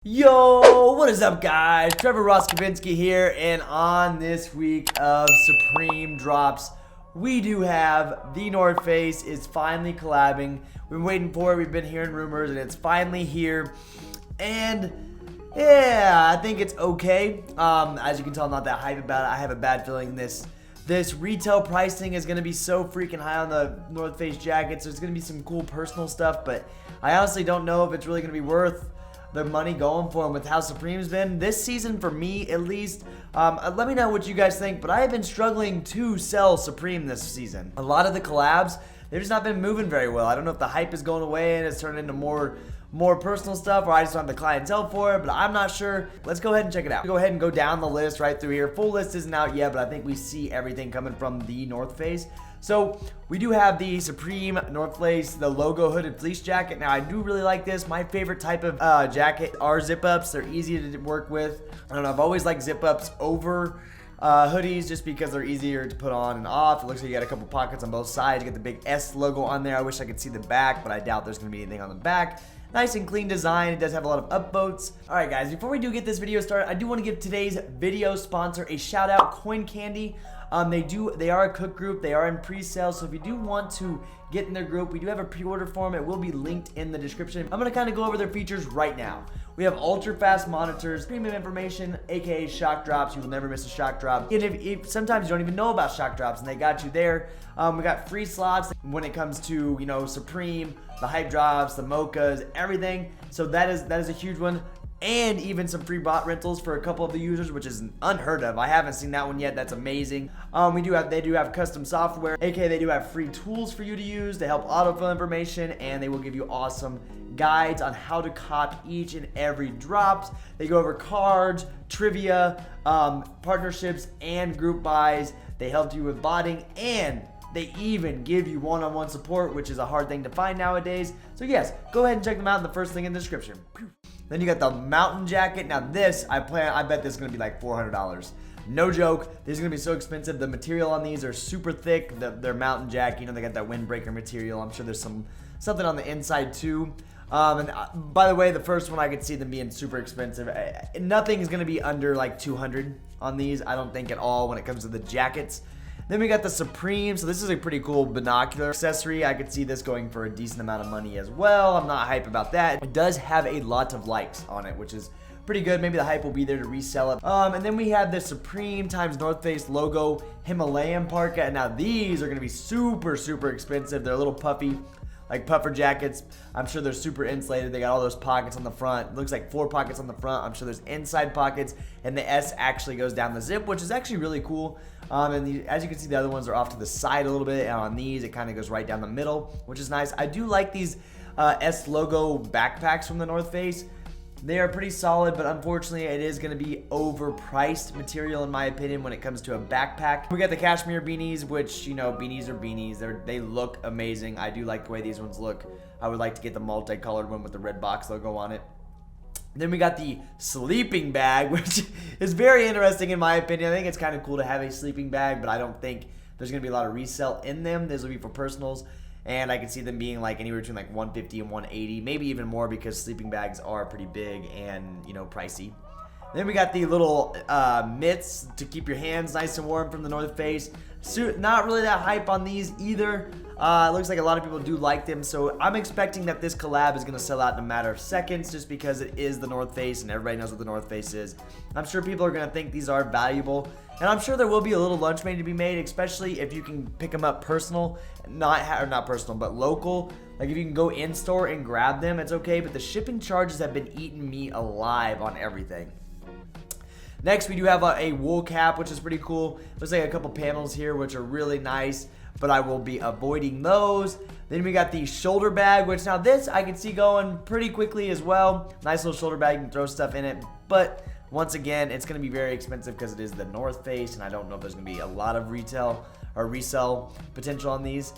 Yo, what is up guys? Trevor Roskovensky here, and on this week of Supreme drops, we do have the North Face is finally collabing. We've been waiting for it, we've been hearing rumors, and it's finally here. And yeah, I think it's okay. As you can tell, I'm not that hype about it. I have a bad feeling this retail pricing is going to be so freaking high on the North Face jackets. There's going to be some cool personal stuff, but I honestly don't know if it's really going to be worth the money going for them with how Supreme's been this season, for me at least. Let me know what you guys think, but I have been struggling to sell Supreme this season. A lot of the collabs, they've just not been moving very well. I don't know if the hype is going away and it's turned into more personal stuff, or I just don't have the clientele for it, but I'm not sure. Let's go ahead and check it out. Go ahead and go down the list right through here. Full list isn't out yet, but I think we see everything coming from the North Face. So we do have the Supreme North Face, the logo hooded fleece jacket. Now I do really like this. My favorite type of jacket are zip ups. They're easy to work with. I don't know, I've always liked zip ups over hoodies just because they're easier to put on and off. It looks like you got a couple pockets on both sides. You get the big S logo on there. I wish I could see the back, but I doubt there's gonna be anything on the back. Nice and clean design. It does have a lot of upvotes. All right, guys, before we do get this video started, I do want to give today's video sponsor a shout out, Coin Candy. They are a cook group. They are in pre-sale, so if you do want to get in their group, we do have a pre-order form. It will be linked in the description. I'm gonna kind of go over their features right now. We have ultra fast monitors, premium information, aka shock drops. You will never miss a shock drop. And if sometimes you don't even know about shock drops, and they got you there. We got free slots when it comes to, you know, Supreme, the hype drops, the mochas, everything. So that is a huge one. And even some free bot rentals for a couple of the users, which is unheard of. I haven't seen that one yet. That's amazing. They do have custom software, aka they do have free tools for you to use to help autofill information, and they will give you awesome guides on how to cop each and every drops. They go over cards, trivia, partnerships, and group buys. They help you with botting, and they even give you one-on-one support, which is a hard thing to find nowadays. So yes, go ahead and check them out in the first link in the description. Then you got the mountain jacket. Now this, I bet this is gonna be like $400. No joke, this is gonna be so expensive. The material on these are super thick. They're mountain jacket, you know, they got that windbreaker material. I'm sure there's something on the inside too. By the way, the first one I could see them being super expensive. Nothing is gonna be under like 200 on these, I don't think at all when it comes to the jackets. Then we got the Supreme. So this is a pretty cool binocular accessory. I could see this going for a decent amount of money as well. I'm not hype about that. It does have a lot of likes on it, which is pretty good. Maybe the hype will be there to resell it. And then we have the Supreme times North Face logo Himalayan parka. Now these are gonna be super, super expensive. They're a little puffy, like puffer jackets. I'm sure they're super insulated. They got all those pockets on the front. It looks like 4 pockets on the front. I'm sure there's inside pockets, and the S actually goes down the zip, which is actually really cool. As you can see, the other ones are off to the side a little bit, and on these, it kind of goes right down the middle, which is nice. I do like these S logo backpacks from the North Face. They are pretty solid, but unfortunately, it is going to be overpriced material, in my opinion, when it comes to a backpack. We got the cashmere beanies, which, you know, beanies are beanies. They look amazing. I do like the way these ones look. I would like to get the multicolored one with the red box logo on it. Then we got the sleeping bag, which is very interesting in my opinion. I think it's kind of cool to have a sleeping bag, but I don't think there's going to be a lot of resale in them. This will be for personals, and I can see them being like anywhere between like $150 and $180, maybe even more, because sleeping bags are pretty big and, you know, pricey. Then we got the little mitts to keep your hands nice and warm from the North Face. Not really that hype on these either. It looks like a lot of people do like them, so I'm expecting that this collab is going to sell out in a matter of seconds just because it is the North Face and everybody knows what the North Face is. I'm sure people are going to think these are valuable, and I'm sure there will be a little lunch money to be made, especially if you can pick them up personal, not personal, but local. Like if you can go in store and grab them, it's okay, but the shipping charges have been eating me alive on everything. Next, we do have a wool cap, which is pretty cool. Looks like a couple panels here, which are really nice, but I will be avoiding those. Then we got the shoulder bag, which now this I can see going pretty quickly as well. Nice little shoulder bag, you can throw stuff in it, but once again, it's going to be very expensive because it is the North Face, and I don't know if there's going to be a lot of retail or resell potential on these.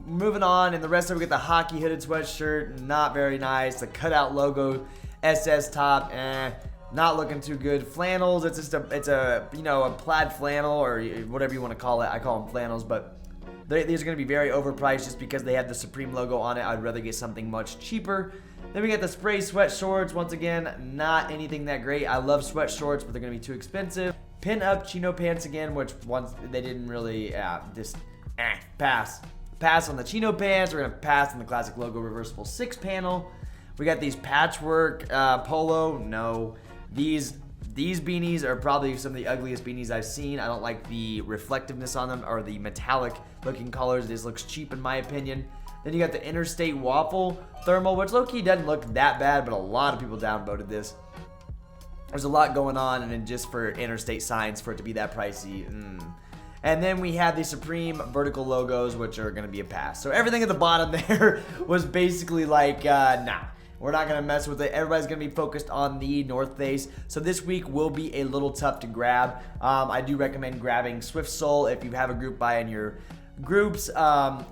Moving on, and the rest of it, we get the hockey hooded sweatshirt, not very nice. The cutout logo, SS top, not looking too good. Flannels, it's a you know, a plaid flannel or whatever you want to call it. I call them flannels, but these are going to be very overpriced just because they have the Supreme logo on it. I'd rather get something much cheaper. Then we got the spray sweat shorts. Once again, not anything that great. I love sweat shorts, but they're going to be too expensive. Pin up chino pants again, which once they didn't really pass. Pass on the chino pants. We're going to pass on the classic logo reversible 6 panel. We got these patchwork polo. No. These beanies are probably some of the ugliest beanies I've seen. I don't like the reflectiveness on them or the metallic looking colors. It just looks cheap in my opinion. Then you got the Interstate Waffle Thermal, which low-key doesn't look that bad, but a lot of people downvoted this. There's a lot going on, and then just for Interstate signs for it to be that pricey. And then we have the Supreme vertical logos, which are going to be a pass. So everything at the bottom there was basically like, nah. We're not going to mess with it. Everybody's going to be focused on the North Face. So this week will be a little tough to grab. I do recommend grabbing Swift Sole if you have a group buy in your groups.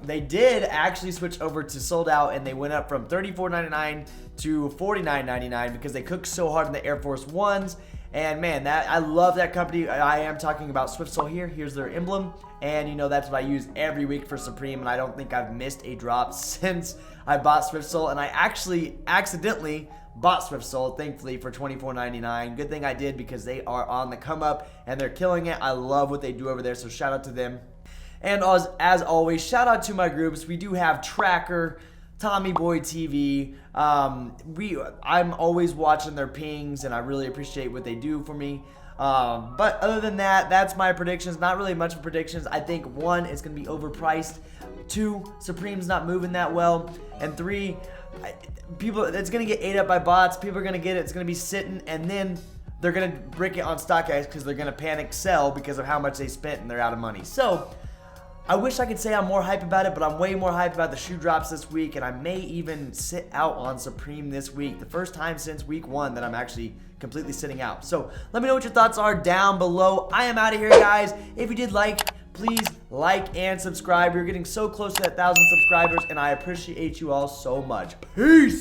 They did actually switch over to sold out, and they went up from $34.99 to $49.99 because they cooked so hard in the Air Force Ones. And man, I love that company. I am talking about Swift Sole here. Here's their emblem. And you know, that's what I use every week for Supreme. And I don't think I've missed a drop since I bought Swift Sole. And I actually accidentally bought Swift Sole, thankfully, for $24.99. Good thing I did because they are on the come up and they're killing it. I love what they do over there. So shout out to them. And as always, shout out to my groups. We do have Tracker, Tommy Boy TV. I'm always watching their pings, and I really appreciate what they do for me. But other than that, that's my predictions. Not really much of predictions. I think 1, it's going to be overpriced. 2, Supreme's not moving that well. And 3, it's going to get ate up by bots. People are going to get it. It's going to be sitting, and then they're going to break it on StockX because they're going to panic sell because of how much they spent and they're out of money. So I wish I could say I'm more hype about it, but I'm way more hype about the shoe drops this week, and I may even sit out on Supreme this week. The first time since week 1 that I'm actually completely sitting out. So let me know what your thoughts are down below. I am out of here, guys. If you did please like and subscribe. We're getting so close to 1,000 subscribers, and I appreciate you all so much. Peace!